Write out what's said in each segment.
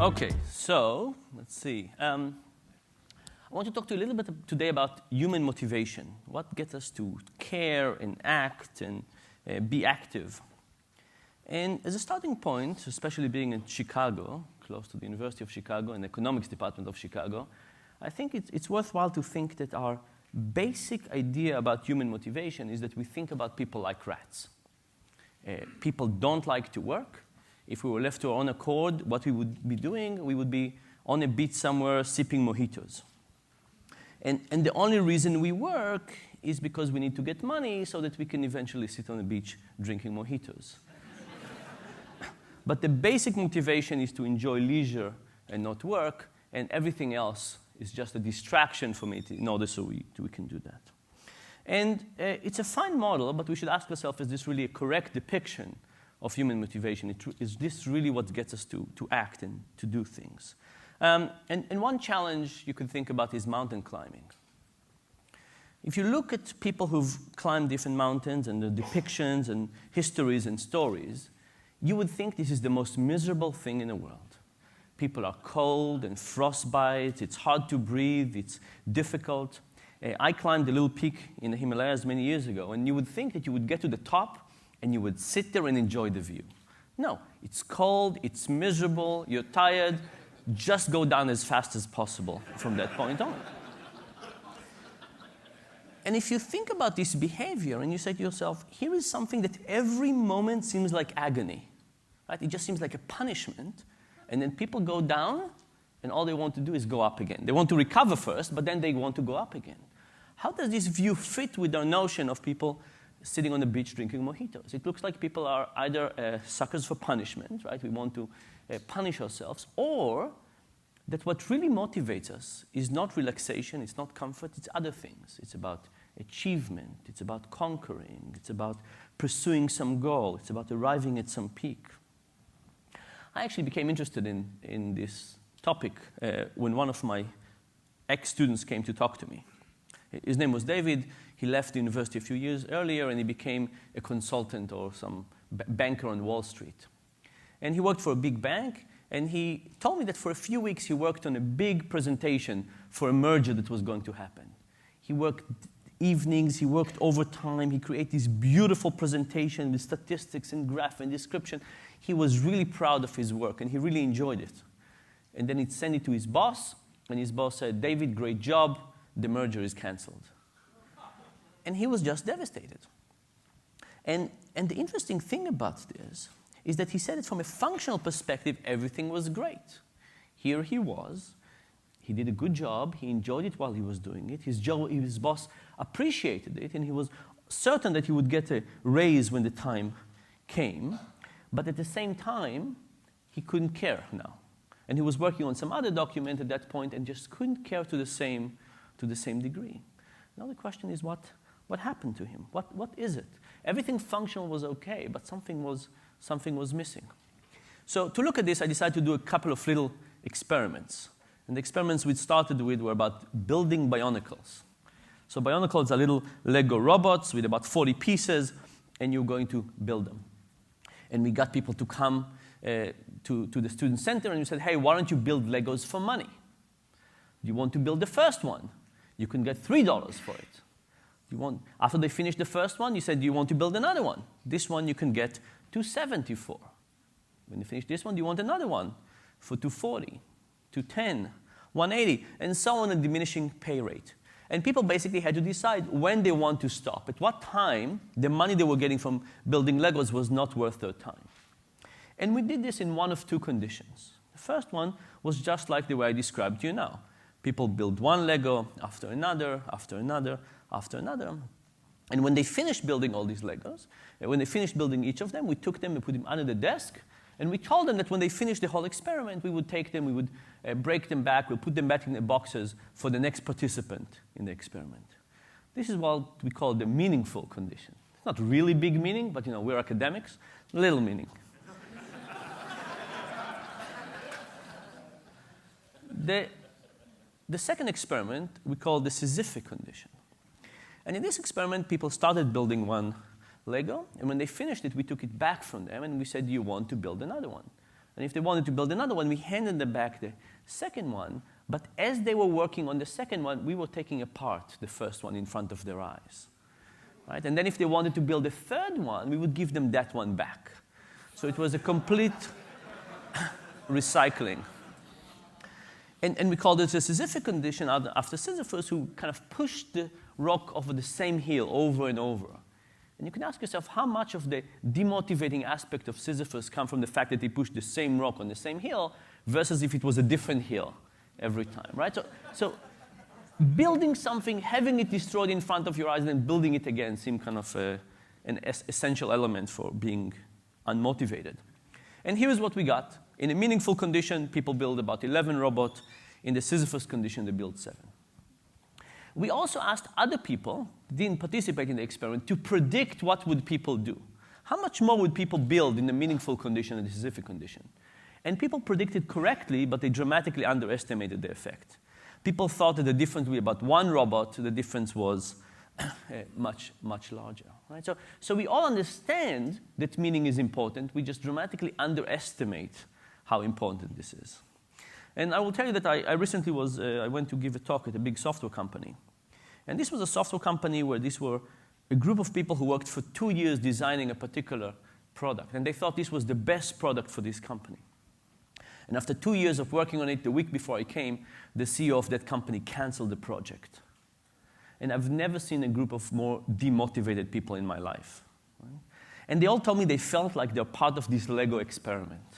Okay, so let's see. I want to talk to you a little bit today about human motivation. What gets us to care and act and be active? And as a starting point, especially being in Chicago, close to the University of Chicago and the economics department of Chicago, I think it's worthwhile to think that our basic idea about human motivation is that we think about people like rats. People don't like to work. If we were left to our own accord, what we would be doing, we would be on a beach somewhere sipping mojitos. And the only reason we work is because we need to get money so that we can eventually sit on the beach drinking mojitos. But the basic motivation is to enjoy leisure and not work, and everything else is just a distraction from it in order so we can do that. And it's a fine model, but we should ask ourselves, is this really a correct depiction of human motivation? Is this really what gets us to act and to do things? And one challenge you could think about is mountain climbing. If you look at people who've climbed different mountains and the depictions and histories and stories, you would think this is the most miserable thing in the world. People are cold and frostbite, it's hard to breathe, it's difficult. I climbed a little peak in the Himalayas many years ago, and you would think that you would get to the top and you would sit there and enjoy the view. No, it's cold, it's miserable, you're tired. Just go down as fast as possible from that point on. And if you think about this behavior and you say to yourself, here is something that every moment seems like agony, right? It just seems like a punishment, and then people go down, and all they want to do is go up again. They want to recover first, but then they want to go up again. How does this view fit with our notion of people sitting on the beach drinking mojitos? It looks like people are either suckers for punishment, right? We want to punish ourselves, or that what really motivates us is not relaxation, it's not comfort, it's other things. It's about achievement, it's about conquering, it's about pursuing some goal, it's about arriving at some peak. I actually became interested in this topic when one of my ex-students came to talk to me. His name was David. He left the university a few years earlier, and he became a consultant or some banker on Wall Street. And he worked for a big bank, and he told me that for a few weeks he worked on a big presentation for a merger that was going to happen. He worked evenings, he worked overtime, he created this beautiful presentation with statistics and graph and description. He was really proud of his work, and he really enjoyed it. And then he'd send it to his boss, and his boss said, David, great job, the merger is canceled. And he was just devastated. And the interesting thing about this is that he said that from a functional perspective, everything was great. Here he was. He did a good job. He enjoyed it while he was doing it. His boss appreciated it, and he was certain that he would get a raise when the time came. But at the same time, he couldn't care now. And he was working on some other document at that point and just couldn't care to the same degree. Now the question is, what happened to him? What is it? Everything functional was okay, but something was missing. So to look at this, I decided to do a couple of little experiments. And the experiments we started with were about building bionicles. So bionicles are little Lego robots with about 40 pieces, and you're going to build them. And we got people to come to the student center, and we said, hey, why don't you build Legos for money? You want to build the first one? You can get $3 for it. After they finished the first one, you said, do you want to build another one? This one you can get $2.70 for. When you finish this one, do you want another one for $2.40, $2.10, $1.80, and so on, a diminishing pay rate. And people basically had to decide when they want to stop. At what time the money they were getting from building Legos was not worth their time. And we did this in one of two conditions. The first one was just like the way I described to you now. People build one Lego after another, after another, after another. And when they finished building all these Legos, when they finished building each of them, we took them and put them under the desk. And we told them that when they finished the whole experiment, we would take them, we would break them back, we'll put them back in the boxes for the next participant in the experiment. This is what we call the meaningful condition. It's not really big meaning, but we're academics, little meaning. The second experiment we call the Sisyphic condition. And in this experiment, people started building one Lego, and when they finished it, we took it back from them, and we said, do you want to build another one? And if they wanted to build another one, we handed them back the second one. But as they were working on the second one, we were taking apart the first one in front of their eyes. Right? And then if they wanted to build a third one, we would give them that one back. So it was a complete recycling. And we called it a Sisyphic condition after Sisyphus, who kind of pushed the rock over the same hill over and over. And you can ask yourself, how much of the demotivating aspect of Sisyphus come from the fact that he pushed the same rock on the same hill versus if it was a different hill every time, right? So building something, having it destroyed in front of your eyes, and then building it again seem kind of an essential element for being unmotivated. And here's what we got. In a meaningful condition, people build about 11 robots. In the Sisyphus condition, they build 7. We also asked other people, didn't participate in the experiment, to predict what would people do. How much more would people build in the meaningful condition and the Sisyphic condition? And people predicted correctly, but they dramatically underestimated the effect. People thought that the difference would be about 1 robot. The difference was much, much larger. Right? So we all understand that meaning is important. We just dramatically underestimate how important this is. And I will tell you that I recently I went to give a talk at a big software company. And this was a software company where these were a group of people who worked for 2 years designing a particular product. And they thought this was the best product for this company. And after 2 years of working on it, the week before I came, the CEO of that company canceled the project. And I've never seen a group of more demotivated people in my life. Right? And they all told me they felt like they're part of this Lego experiment.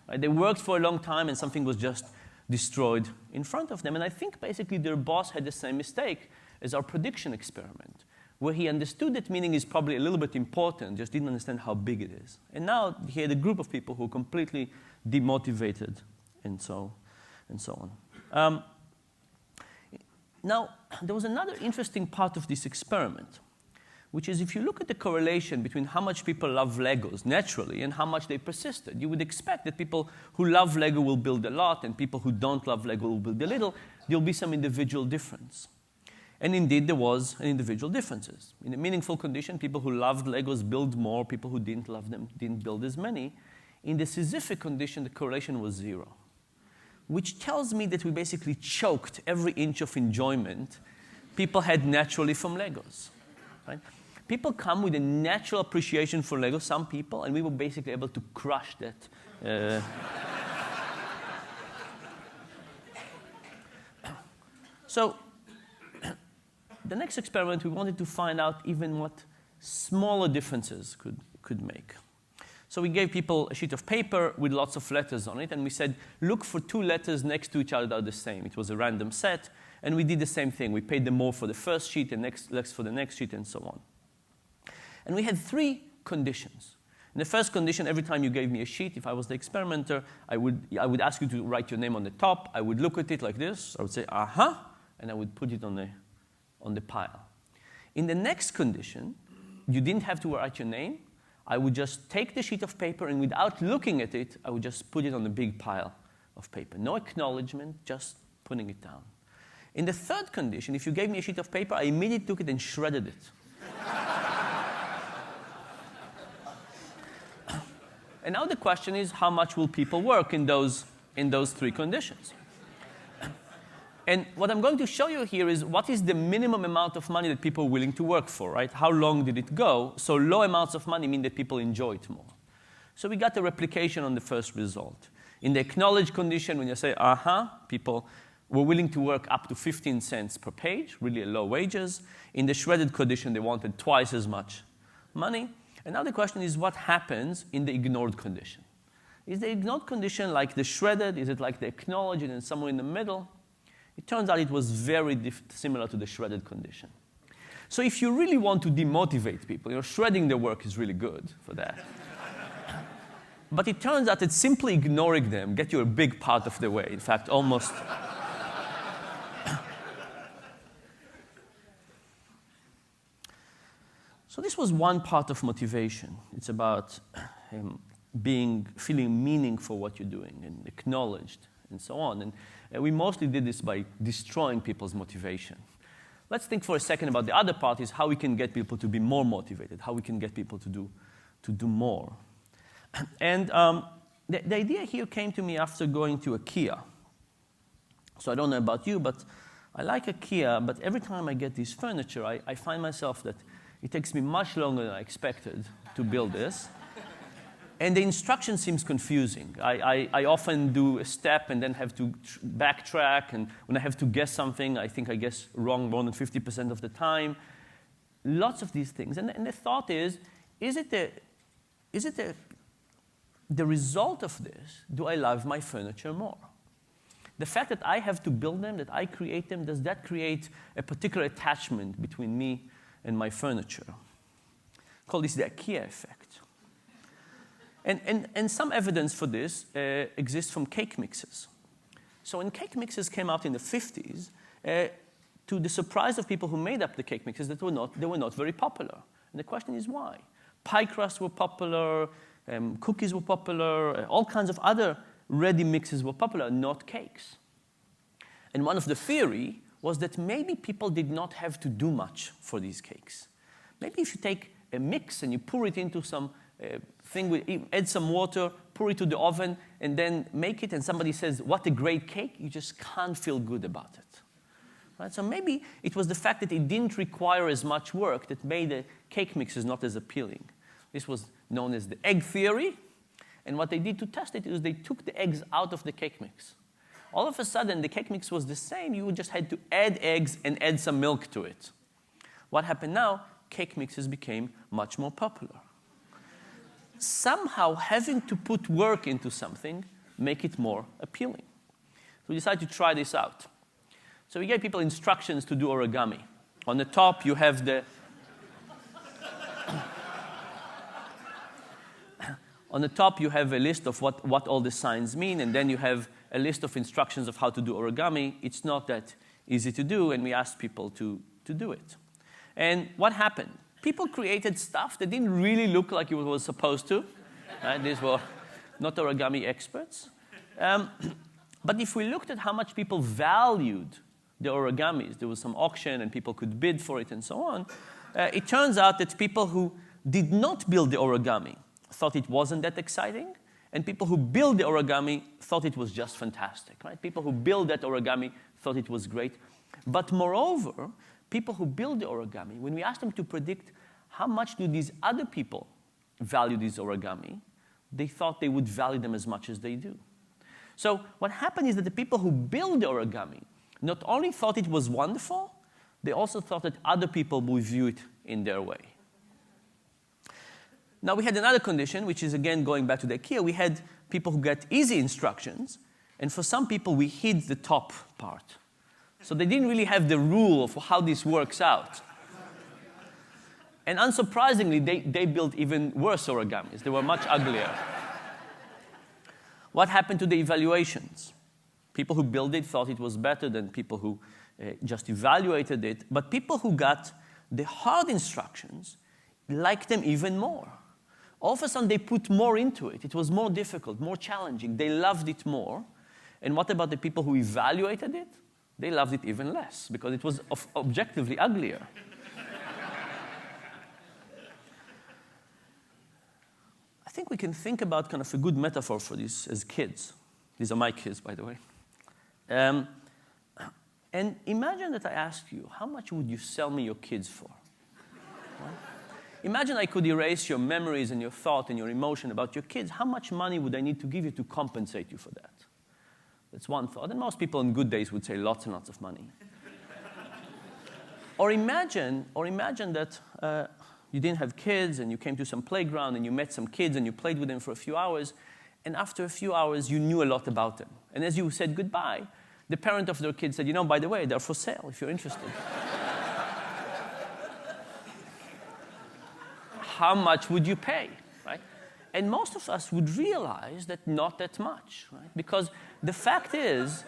Right? They worked for a long time, and something was just destroyed in front of them. And I think basically their boss had the same mistake as our prediction experiment, where he understood that meaning is probably a little bit important, just didn't understand how big it is. And now he had a group of people who were completely demotivated and so on. Now, there was another interesting part of this experiment, which is if you look at the correlation between how much people love Legos naturally and how much they persisted, you would expect that people who love Lego will build a lot and people who don't love Lego will build a little. There'll be some individual difference. And indeed, there was an individual differences. In a meaningful condition, people who loved Legos build more. People who didn't love them didn't build as many. In the Sisyphic condition, the correlation was 0, which tells me that we basically choked every inch of enjoyment people had naturally from Legos. Right? People come with a natural appreciation for Lego, some people, and we were basically able to crush that. So the next experiment, we wanted to find out even what smaller differences could make. So we gave people a sheet of paper with lots of letters on it, and we said, look for 2 letters next to each other that are the same. It was a random set, and we did the same thing. We paid them more for the first sheet and less for the next sheet, and so on. And we had 3 conditions. In the first condition, every time you gave me a sheet, if I was the experimenter, I would ask you to write your name on the top. I would look at it like this. I would say, uh-huh, and I would put it on the pile. In the next condition, you didn't have to write your name. I would just take the sheet of paper, and without looking at it, I would just put it on a big pile of paper. No acknowledgement, just putting it down. In the third condition, if you gave me a sheet of paper, I immediately took it and shredded it. And now the question is, how much will people work in those 3 conditions? And what I'm going to show you here is what is the minimum amount of money that people are willing to work for, right? How long did it go? So low amounts of money mean that people enjoy it more. So we got a replication on the first result. In the acknowledged condition, when you say, uh-huh, people were willing to work up to 15 cents per page, really low wages. In the shredded condition, they wanted twice as much money. And now the question is, what happens in the ignored condition? Is the ignored condition like the shredded? Is it like the acknowledged and somewhere in the middle? It turns out it was very similar to the shredded condition. So if you really want to demotivate people, shredding their work is really good for that. But it turns out that simply ignoring them gets you a big part of the way. In fact, almost. So this was one part of motivation. It's about feeling meaning for what you're doing and acknowledged and so on. And we mostly did this by destroying people's motivation. Let's think for a second about the other part, is how we can get people to be more motivated, how we can get people to do more. And the idea here came to me after going to IKEA. So I don't know about you, but I like IKEA, but every time I get this furniture, I find myself that it takes me much longer than I expected to build this. And the instruction seems confusing. I often do a step and then have to backtrack, and when I have to guess something, I think I guess wrong more than 50% of the time. Lots of these things. And the thought is it the result of this, do I love my furniture more? The fact that I have to build them, that I create them, does that create a particular attachment between me and my furniture? Call this the IKEA effect. And some evidence for this exists from cake mixes. So when cake mixes came out in the 50s, to the surprise of people who made up the cake mixes, they were not very popular. And the question is why? Pie crusts were popular, cookies were popular, all kinds of other ready mixes were popular, not cakes. And one of the theory was that maybe people did not have to do much for these cakes. Maybe if you take a mix and you pour it into some add some water, pour it to the oven, and then make it, and somebody says, what a great cake, you just can't feel good about it. Right? So maybe it was the fact that it didn't require as much work that made the cake mixes not as appealing. This was known as the egg theory, and what they did to test it is they took the eggs out of the cake mix. All of a sudden, the cake mix was the same, you just had to add eggs and add some milk to it. What happened now? Cake mixes became much more popular. Somehow having to put work into something make it more appealing. So we decided to try this out. So we gave people instructions to do origami. On the top you have the on the top you have a list of what all the signs mean, and then you have a list of instructions of how to do origami. It's not that easy to do, and we asked people to do it. And what happened? People created stuff that didn't really look like it was supposed to. Right? These were not origami experts. But if we looked at how much people valued the origamis, there was some auction and people could bid for it and so on, it turns out that people who did not build the origami thought it wasn't that exciting, and people who built the origami thought it was just fantastic. Right? People who built that origami thought it was great. But moreover, people who build the origami, when we asked them to predict how much do these other people value these origami, they thought they would value them as much as they do. So what happened is that the people who build the origami not only thought it was wonderful, they also thought that other people would view it in their way. Now we had another condition, which is again going back to the IKEA. We had people who get easy instructions, and for some people we hid the top part. So they didn't really have the rule of how this works out. And unsurprisingly, they built even worse origamis. They were much uglier. What happened to the evaluations? People who built it thought it was better than people who just evaluated it. But people who got the hard instructions liked them even more. All of a sudden, they put more into it. It was more difficult, more challenging. They loved it more. And what about the people who evaluated it? They loved it even less because it was objectively uglier. I think we can think about kind of a good metaphor for this as kids. These are my kids, by the way. And imagine that I asked you, how much would you sell me your kids for? Right? Imagine I could erase your memories and your thought and your emotion about your kids. How much money would I need to give you to compensate you for that? That's one thought. And most people on good days would say lots and lots of money. Or imagine that you didn't have kids and you came to some playground and you met some kids and you played with them for a few hours, and after a few hours you knew a lot about them. And as you said goodbye, the parent of their kid said, you know, by the way, they're for sale if you're interested. How much would you pay? Right? And most of us would realize that not that much, right? Because the fact is,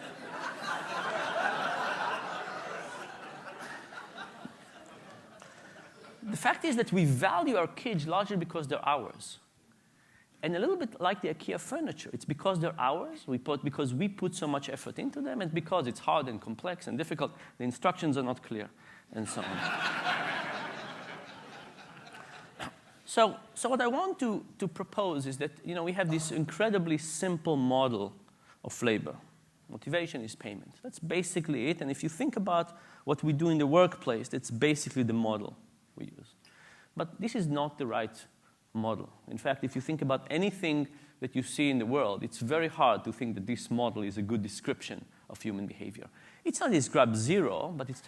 that we value our kids largely because they're ours. And a little bit like the IKEA furniture. It's because they're ours, because we put so much effort into them, and because it's hard and complex and difficult, the instructions are not clear, and so on. So what I want to propose is that we have this incredibly simple model of labor. Motivation is payment. That's basically it. And if you think about what we do in the workplace, that's basically the model we use. But this is not the right model. In fact, if you think about anything that you see in the world, it's very hard to think that this model is a good description of human behavior. It's not described zero, but it's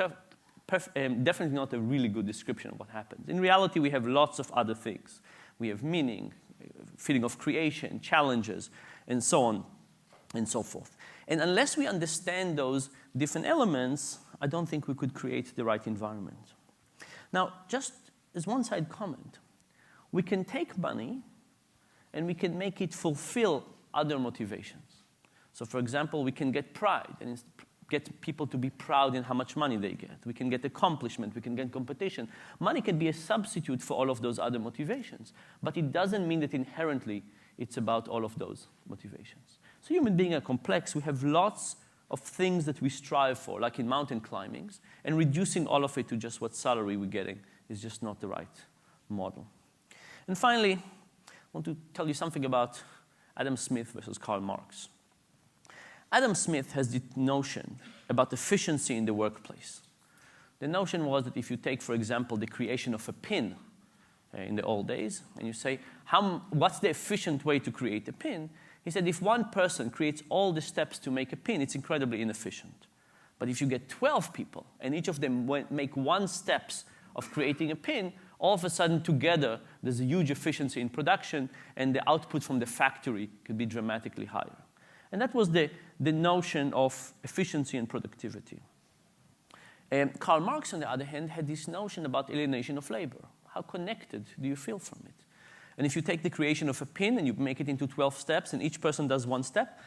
definitely not a really good description of what happens. In reality, we have lots of other things. We have meaning, feeling of creation, challenges, and so on and so forth. And unless we understand those different elements, I don't think we could create the right environment. Now, just as one side comment, we can take money and we can make it fulfill other motivations. So, for example, we can get pride and get people to be proud in how much money they get. We can get accomplishment. We can get competition. Money can be a substitute for all of those other motivations. But it doesn't mean that inherently it's about all of those motivations. So human beings are complex. We have lots of things that we strive for, like in mountain climbing, and reducing all of it to just what salary we're getting is just not the right model. And finally, I want to tell you something about Adam Smith versus Karl Marx. Adam Smith has the notion about efficiency in the workplace. The notion was that if you take, for example, the creation of a pin in the old days, and you say, what's the efficient way to create a pin? He said, if one person creates all the steps to make a pin, it's incredibly inefficient. But if you get 12 people, and each of them make one step of creating a pin, all of a sudden, together, there's a huge efficiency in production, and the output from the factory could be dramatically higher. And that was the notion of efficiency and productivity. Karl Marx, on the other hand, had this notion about alienation of labor. How connected do you feel from it? And if you take the creation of a pin and you make it into 12 steps and each person does one step,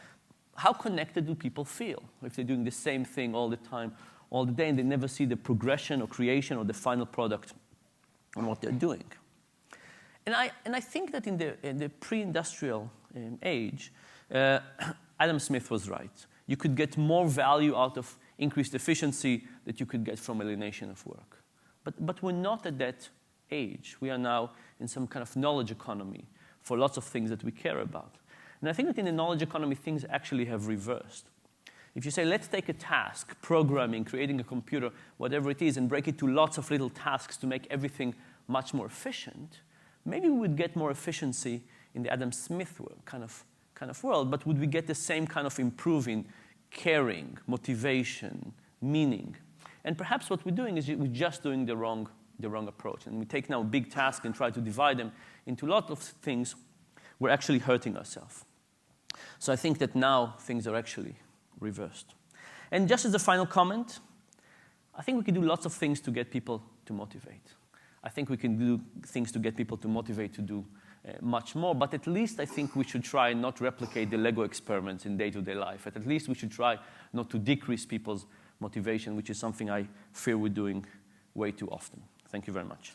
how connected do people feel if they're doing the same thing all the time, all the day, and they never see the progression or creation or the final product on what they're doing? And I think that in the pre-industrial age, Adam Smith was right. You could get more value out of increased efficiency that you could get from alienation of work. But we're not at that age. We are now in some kind of knowledge economy for lots of things that we care about. And I think that in the knowledge economy, things actually have reversed. If you say, let's take a task, programming, creating a computer, whatever it is, and break it to lots of little tasks to make everything much more efficient, maybe we would get more efficiency in the Adam Smith world, kind of world, but would we get the same kind of improving, caring, motivation, meaning? And perhaps what we're doing is we're just doing the wrong approach. And we take now a big task and try to divide them into lots of things. We're actually hurting ourselves. So I think that now things are actually reversed. And just as a final comment, I think we can do lots of things to get people to motivate. I think we can do things to get people to motivate to do much more, but at least I think we should try not replicate the Lego experiments in day-to-day life. At least we should try not to decrease people's motivation, which is something I fear we're doing way too often. Thank you very much.